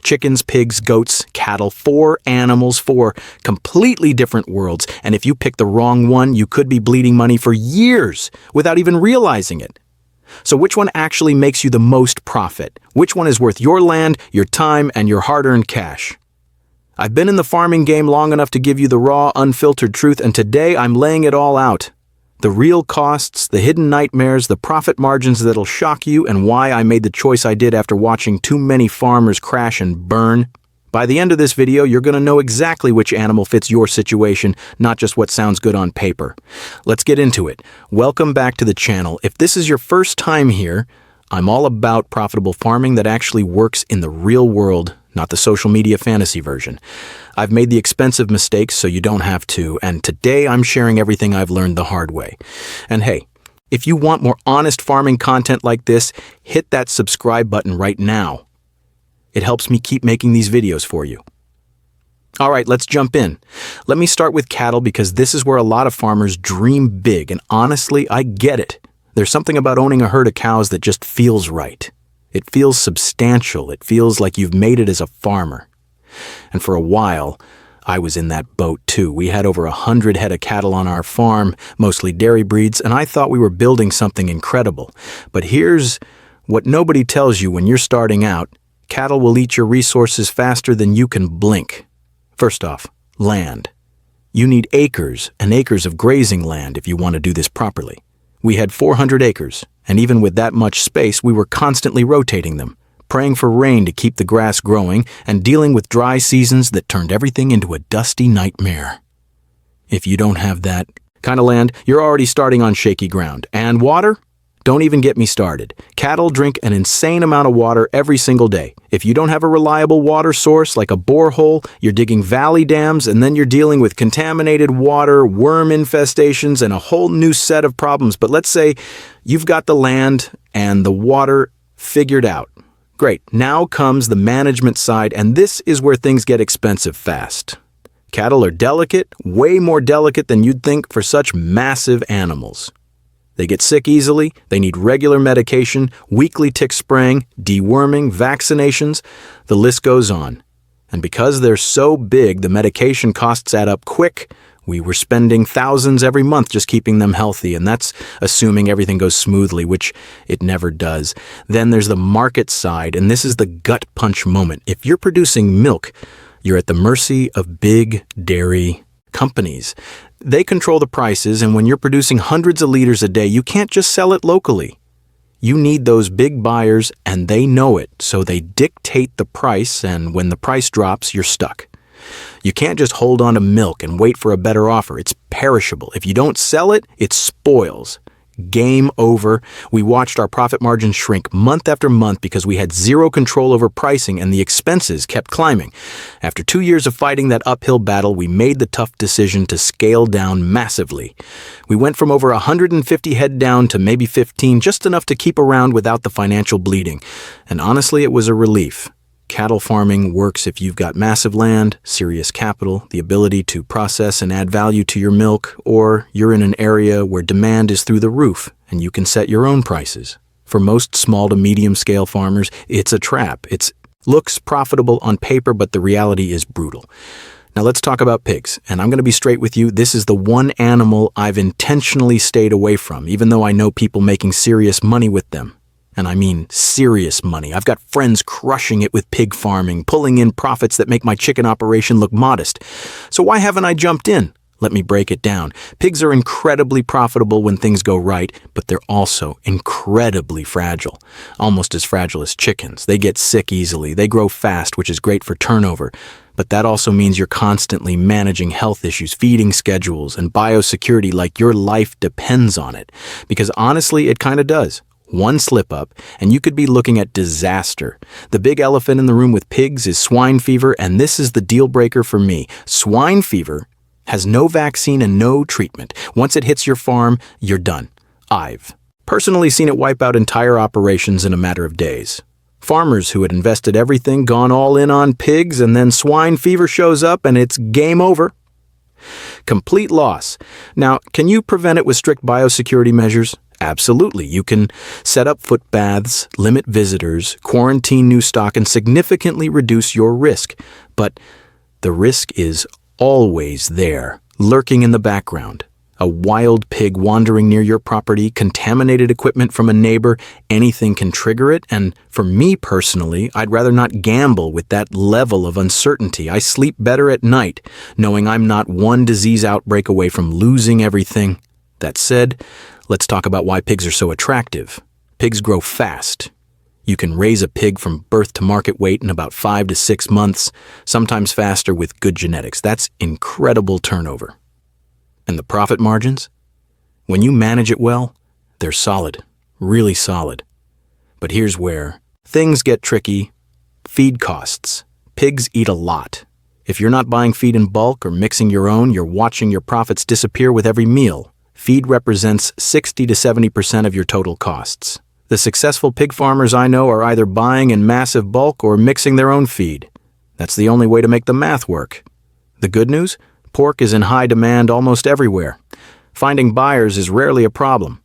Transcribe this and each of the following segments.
Chickens, pigs, goats, cattle, 4 animals, 4 completely different worlds. And if you pick the wrong one, you could be bleeding money for years without even realizing it. So which one actually makes you the most profit? Which one is worth your land, your time, and your hard-earned cash? I've been in the farming game long enough to give you the raw, unfiltered truth, and today I'm laying it all out. The real costs, the hidden nightmares, the profit margins that'll shock you, and why I made the choice I did after watching too many farmers crash and burn. By the end of this video, you're going to know exactly which animal fits your situation, not just what sounds good on paper. Let's get into it. Welcome back to the channel. If this is your first time here, I'm all about profitable farming that actually works in the real world, not the social media fantasy version. I've made the expensive mistakes so you don't have to, and today I'm sharing everything I've learned the hard way. And hey, if you want more honest farming content like this, hit that subscribe button right now. It helps me keep making these videos for you. All right, let's jump in. Let me start with cattle because this is where a lot of farmers dream big, and honestly, I get it. There's something about owning a herd of cows that just feels right. It feels substantial. It feels like you've made it as a farmer. And for a while, I was in that boat too. We had over 100 head of cattle on our farm, mostly dairy breeds, and I thought we were building something incredible. But here's what nobody tells you when you're starting out. Cattle will eat your resources faster than you can blink. First off, land. You need acres and acres of grazing land if you want to do this properly. We had 400 acres, and even with that much space, we were constantly rotating them, praying for rain to keep the grass growing, and dealing with dry seasons that turned everything into a dusty nightmare. If you don't have that kind of land, you're already starting on shaky ground. And water? Don't even get me started. Cattle drink an insane amount of water every single day. If you don't have a reliable water source like a borehole, you're digging valley dams, and then you're dealing with contaminated water, worm infestations, and a whole new set of problems. But let's say you've got the land and the water figured out. Great. Now comes the management side, and this is where things get expensive fast. Cattle are delicate, way more delicate than you'd think for such massive animals. They get sick easily, they need regular medication, weekly tick spraying, deworming, vaccinations, the list goes on. And because they're so big, the medication costs add up quick. We were spending thousands every month just keeping them healthy, and that's assuming everything goes smoothly, which it never does. Then there's the market side, and this is the gut punch moment. If you're producing milk, you're at the mercy of big dairy companies. They control the prices, and when you're producing hundreds of liters a day, you can't just sell it locally. You need those big buyers, and they know it, so they dictate the price, and when the price drops, you're stuck. You can't just hold on to milk and wait for a better offer. It's perishable. If you don't sell it, it spoils. Game over. We watched our profit margins shrink month after month because we had zero control over pricing and the expenses kept climbing. After 2 years of fighting that uphill battle, we made the tough decision to scale down massively. We went from over 150 head down to maybe 15, just enough to keep around without the financial bleeding. And honestly, it was a relief. Cattle farming works if you've got massive land, serious capital, the ability to process and add value to your milk, or you're in an area where demand is through the roof and you can set your own prices. For most small to medium scale farmers, it's a trap. It looks profitable on paper, but the reality is brutal. Now let's talk about pigs, and I'm going to be straight with you. This is the one animal I've intentionally stayed away from, even though I know people making serious money with them. And I mean serious money. I've got friends crushing it with pig farming, pulling in profits that make my chicken operation look modest. So why haven't I jumped in? Let me break it down. Pigs are incredibly profitable when things go right, but they're also incredibly fragile. Almost as fragile as chickens. They get sick easily. They grow fast, which is great for turnover. But that also means you're constantly managing health issues, feeding schedules, and biosecurity like your life depends on it. Because honestly, it kind of does. One slip up, and you could be looking at disaster. The big elephant in the room with pigs is swine fever, and this is the deal breaker for me. Swine fever has no vaccine and no treatment. Once it hits your farm, you're done. I've personally seen it wipe out entire operations in a matter of days. Farmers who had invested everything, gone all in on pigs, and then swine fever shows up and it's game over. Complete loss. Now, can you prevent it with strict biosecurity measures? Absolutely. You can set up foot baths, limit visitors, quarantine new stock, and significantly reduce your risk. But the risk is always there, lurking in the background. A wild pig wandering near your property, contaminated equipment from a neighbor, anything can trigger it. And for me personally, I'd rather not gamble with that level of uncertainty. I sleep better at night, knowing I'm not one disease outbreak away from losing everything. That said, let's talk about why pigs are so attractive. Pigs grow fast. You can raise a pig from birth to market weight in about 5 to 6 months, sometimes faster with good genetics. That's incredible turnover. And the profit margins? When you manage it well, they're solid, really solid. But here's where things get tricky. Feed costs. Pigs eat a lot. If you're not buying feed in bulk or mixing your own, you're watching your profits disappear with every meal. Feed represents 60 to 70% of your total costs. The successful pig farmers I know are either buying in massive bulk or mixing their own feed. That's the only way to make the math work. The good news? Pork is in high demand almost everywhere. Finding buyers is rarely a problem.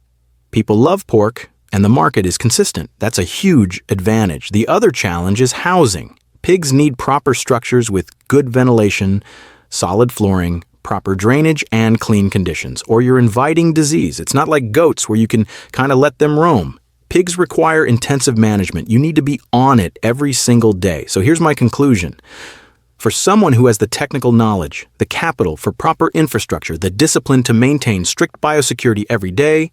People love pork, and the market is consistent. That's a huge advantage. The other challenge is housing. Pigs need proper structures with good ventilation, solid flooring, proper drainage, and clean conditions, or you're inviting disease. It's not like goats where you can kind of let them roam. Pigs require intensive management. You need to be on it every single day. So here's my conclusion. For someone who has the technical knowledge, the capital for proper infrastructure, the discipline to maintain strict biosecurity every day,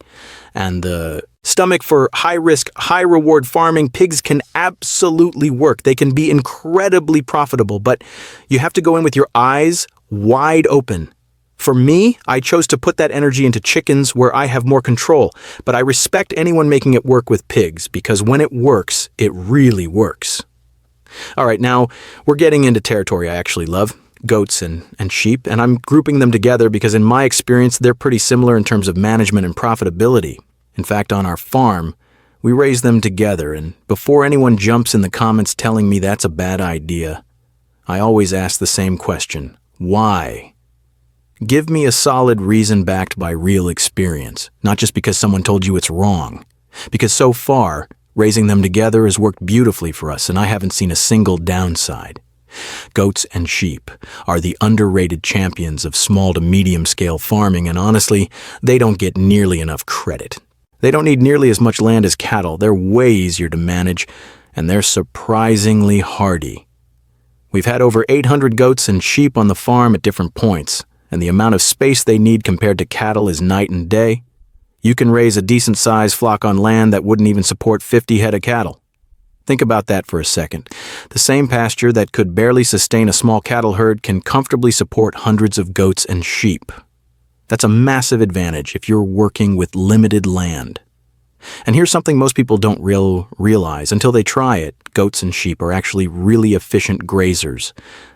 and the stomach for high-risk, high-reward farming, pigs can absolutely work. They can be incredibly profitable, but you have to go in with your eyes wide open. For me, I chose to put that energy into chickens where I have more control, but I respect anyone making it work with pigs because when it works, it really works. All right, now we're getting into territory I actually love, goats and sheep, and I'm grouping them together because in my experience, they're pretty similar in terms of management and profitability. In fact, on our farm, we raise them together, and before anyone jumps in the comments telling me that's a bad idea, I always ask the same question: why? Give me a solid reason backed by real experience, not just because someone told you it's wrong. Because so far, raising them together has worked beautifully for us, and I haven't seen a single downside. Goats and sheep are the underrated champions of small to medium-scale farming, and honestly, they don't get nearly enough credit. They don't need nearly as much land as cattle. They're way easier to manage, and they're surprisingly hardy. We've had over 800 goats and sheep on the farm at different points, and the amount of space they need compared to cattle is night and day. You can raise a decent-sized flock on land that wouldn't even support 50 head of cattle. Think about that for a second. The same pasture that could barely sustain a small cattle herd can comfortably support hundreds of goats and sheep. That's a massive advantage if you're working with limited land. And here's something most people don't realize until they try it. Goats and sheep are actually really efficient grazers.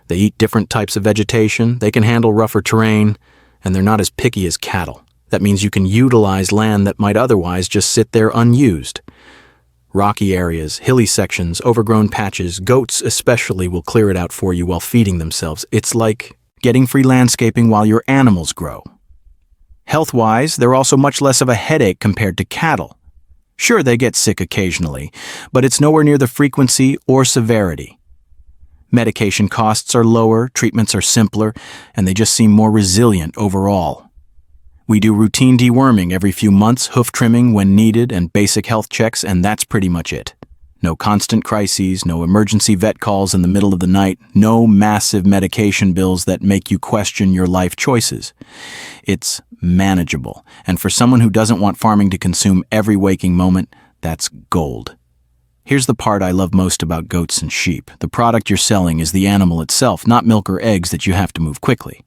They eat different types of vegetation, they can handle rougher terrain, and they're not as picky as cattle. That means you can utilize land that might otherwise just sit there unused. Rocky areas, hilly sections, overgrown patches, goats especially will clear it out for you while feeding themselves. It's like getting free landscaping while your animals grow. Health-wise, they're also much less of a headache compared to cattle. Sure, they get sick occasionally, but it's nowhere near the frequency or severity. Medication costs are lower, treatments are simpler, and they just seem more resilient overall. We do routine deworming every few months, hoof trimming when needed, and basic health checks, and that's pretty much it. No constant crises, no emergency vet calls in the middle of the night, no massive medication bills that make you question your life choices. It's manageable, and for someone who doesn't want farming to consume every waking moment, that's gold. Here's the part I love most about goats and sheep. The product you're selling is the animal itself, not milk or eggs that you have to move quickly.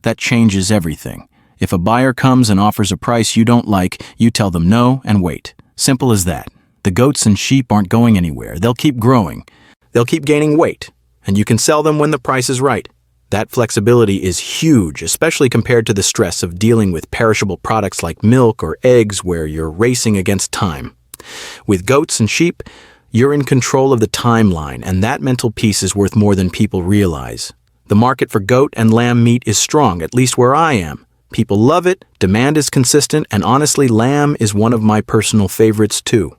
That changes everything. If a buyer comes and offers a price you don't like, you tell them no and wait. Simple as that. The goats and sheep aren't going anywhere. They'll keep growing. They'll keep gaining weight, and you can sell them when the price is right. That flexibility is huge, especially compared to the stress of dealing with perishable products like milk or eggs where you're racing against time. With goats and sheep, you're in control of the timeline, and that mental peace is worth more than people realize. The market for goat and lamb meat is strong, at least where I am. People love it, demand is consistent, and honestly, lamb is one of my personal favorites too.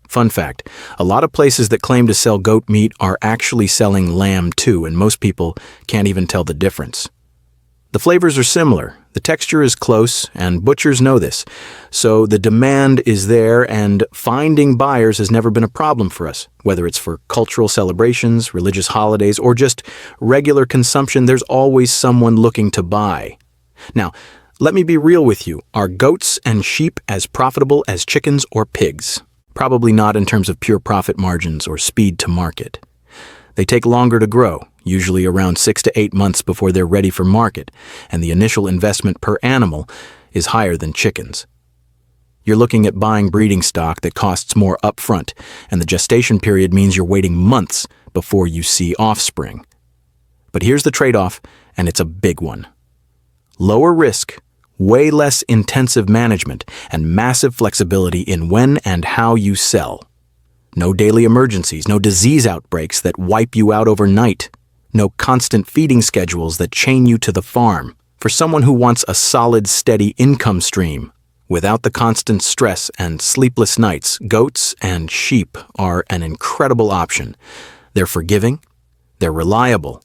Fun fact, a lot of places that claim to sell goat meat are actually selling lamb too, and most people can't even tell the difference. The flavors are similar, the texture is close, and butchers know this. So the demand is there, and finding buyers has never been a problem for us. Whether it's for cultural celebrations, religious holidays, or just regular consumption, there's always someone looking to buy. Now, let me be real with you. Are goats and sheep as profitable as chickens or pigs? Probably not in terms of pure profit margins or speed to market. They take longer to grow, usually around 6 to 8 months before they're ready for market, and the initial investment per animal is higher than chickens. You're looking at buying breeding stock that costs more upfront, and the gestation period means you're waiting months before you see offspring. But here's the trade-off, and it's a big one. Lower risk, way less intensive management, and massive flexibility in when and how you sell. No daily emergencies, no disease outbreaks that wipe you out overnight. No constant feeding schedules that chain you to the farm. For someone who wants a solid, steady income stream, without the constant stress and sleepless nights, goats and sheep are an incredible option. They're forgiving, they're reliable,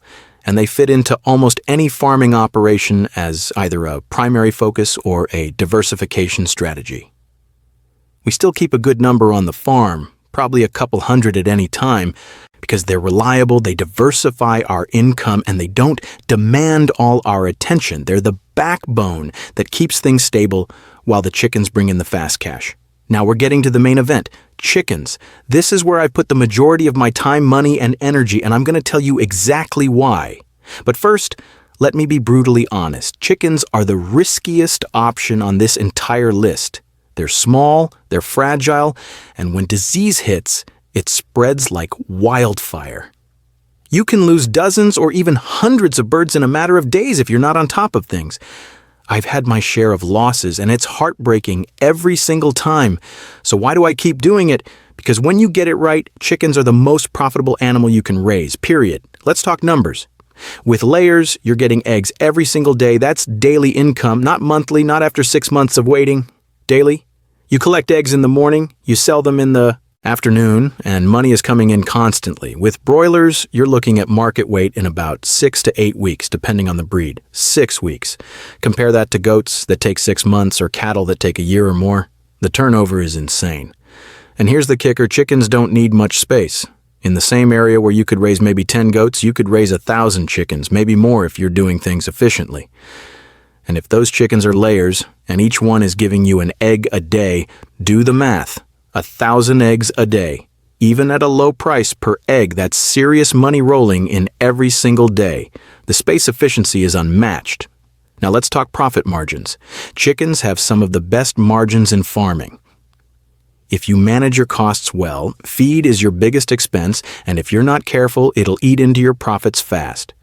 and they fit into almost any farming operation as either a primary focus or a diversification strategy. We still keep a good number on the farm, probably a couple hundred at any time, because they're reliable, they diversify our income, and they don't demand all our attention. They're the backbone that keeps things stable while the chickens bring in the fast cash. Now we're getting to the main event, chickens. This is where I put the majority of my time, money, and energy, and I'm going to tell you exactly why. But first, let me be brutally honest. Chickens are the riskiest option on this entire list. They're small, they're fragile, and when disease hits, it spreads like wildfire. You can lose dozens or even hundreds of birds in a matter of days if you're not on top of things. I've had my share of losses, and it's heartbreaking every single time. So why do I keep doing it? Because when you get it right, chickens are the most profitable animal you can raise, period. Let's talk numbers. With layers, you're getting eggs every single day. That's daily income, not monthly, not after 6 months of waiting. Daily. You collect eggs in the morning, you sell them in the afternoon, and money is coming in constantly. With broilers, you're looking at market weight in about 6 to 8 weeks, depending on the breed. 6 weeks. Compare that to goats that take 6 months or cattle that take a year or more. The turnover is insane. And here's the kicker, chickens don't need much space. In the same area where you could raise maybe 10 goats, you could raise 1,000 chickens, maybe more if you're doing things efficiently. And if those chickens are layers, and each one is giving you an egg a day, do the math. 1,000 eggs a day. Even at a low price per egg, that's serious money rolling in every single day. The space efficiency is unmatched. Now let's talk profit margins. Chickens have some of the best margins in farming. If you manage your costs well, feed is your biggest expense, and if you're not careful, it'll eat into your profits fast.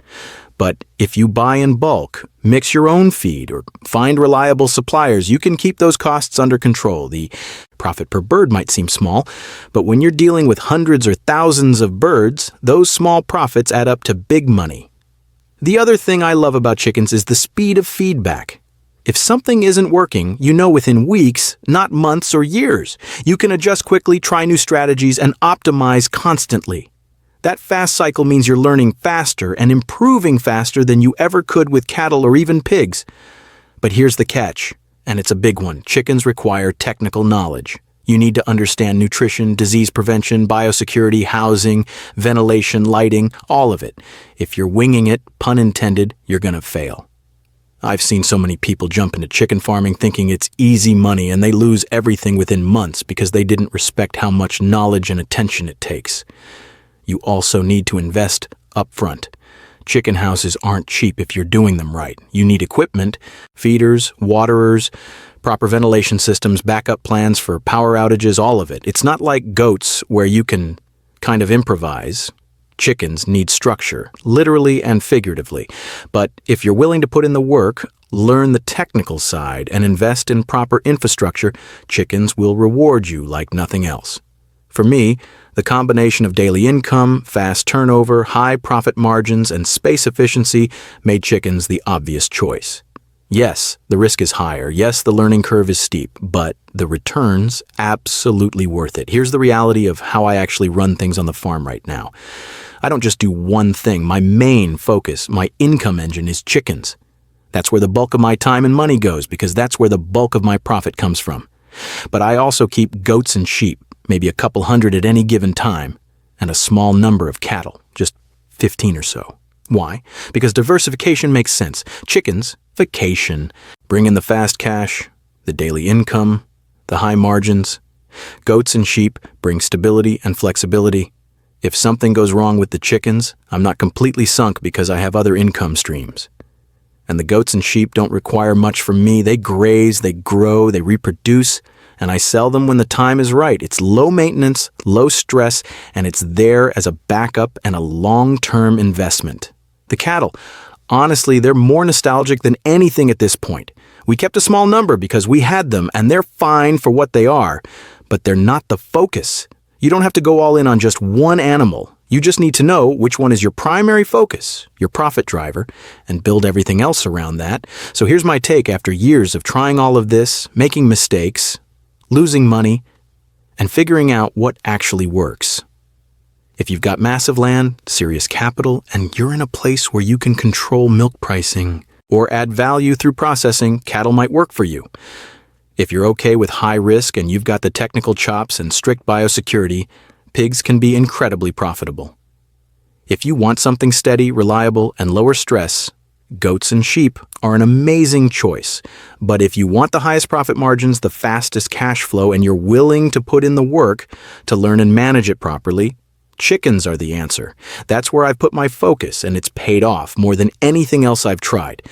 But if you buy in bulk, mix your own feed, or find reliable suppliers, you can keep those costs under control. The profit per bird might seem small, but when you're dealing with hundreds or thousands of birds, those small profits add up to big money. The other thing I love about chickens is the speed of feedback. If something isn't working, you know within weeks, not months or years. You can adjust quickly, try new strategies, and optimize constantly. That fast cycle means you're learning faster and improving faster than you ever could with cattle or even pigs. But here's the catch, and it's a big one. Chickens require technical knowledge. You need to understand nutrition, disease prevention, biosecurity, housing, ventilation, lighting, all of it. If you're winging it, pun intended, you're going to fail. I've seen so many people jump into chicken farming thinking it's easy money, and they lose everything within months because they didn't respect how much knowledge and attention it takes. You also need to invest upfront. Chicken houses aren't cheap if you're doing them right. You need equipment, feeders, waterers, proper ventilation systems, backup plans for power outages, all of it. It's not like goats where you can kind of improvise. Chickens need structure, literally and figuratively. But if you're willing to put in the work, learn the technical side, and invest in proper infrastructure, chickens will reward you like nothing else. For me, the combination of daily income, fast turnover, high profit margins, and space efficiency made chickens the obvious choice. Yes, the risk is higher. Yes, the learning curve is steep, but the returns, absolutely worth it. Here's the reality of how I actually run things on the farm right now. I don't just do one thing. My main focus, my income engine is chickens. That's where the bulk of my time and money goes because that's where the bulk of my profit comes from. But I also keep goats and sheep, maybe a couple hundred at any given time, and a small number of cattle, just 15 or so. Why? Because diversification makes sense. Chickens, vacation, bring in the fast cash, the daily income, the high margins. Goats and sheep bring stability and flexibility. If something goes wrong with the chickens, I'm not completely sunk because I have other income streams. And the goats and sheep don't require much from me. They graze, they grow, they reproduce, and I sell them when the time is right. It's low maintenance, low stress, and it's there as a backup and a long-term investment. The cattle, honestly, they're more nostalgic than anything at this point. We kept a small number because we had them, and they're fine for what they are, but they're not the focus. You don't have to go all in on just one animal. You just need to know which one is your primary focus, your profit driver, and build everything else around that. So here's my take after years of trying all of this, making mistakes, losing money, and figuring out what actually works. If you've got massive land, serious capital, and you're in a place where you can control milk pricing or add value through processing, cattle might work for you. If you're okay with high risk and you've got the technical chops and strict biosecurity, pigs can be incredibly profitable. If you want something steady, reliable, and lower stress, goats and sheep are an amazing choice. But if you want the highest profit margins, the fastest cash flow, and you're willing to put in the work to learn and manage it properly, chickens are the answer. That's where I've put my focus, and it's paid off more than anything else I've tried.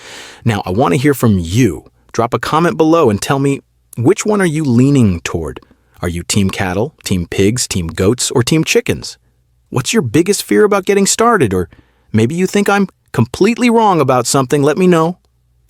Now, I want to hear from you. Drop a comment below and tell me, which one are you leaning toward? Are you team cattle, team pigs, team goats, or team chickens? What's your biggest fear about getting started? Or maybe you think I'm completely wrong about something. Let me know.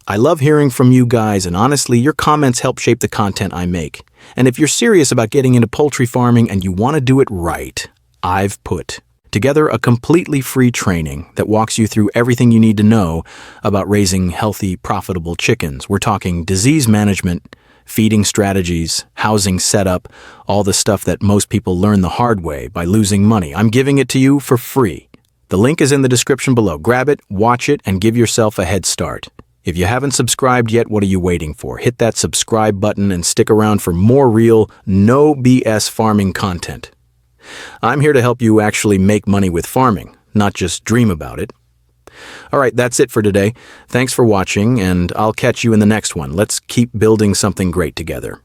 I love hearing from you guys, and honestly, your comments help shape the content I make. And if you're serious about getting into poultry farming and you want to do it right, I've put together a completely free training that walks you through everything you need to know about raising healthy, profitable chickens. We're talking disease management, feeding strategies, housing setup, all the stuff that most people learn the hard way by losing money. I'm giving it to you for free. The link is in the description below. Grab it, watch it, and give yourself a head start. If you haven't subscribed yet, what are you waiting for? Hit that subscribe button and stick around for more real, no BS farming content. I'm here to help you actually make money with farming, not just dream about it. All right, that's it for today. Thanks for watching, and I'll catch you in the next one. Let's keep building something great together.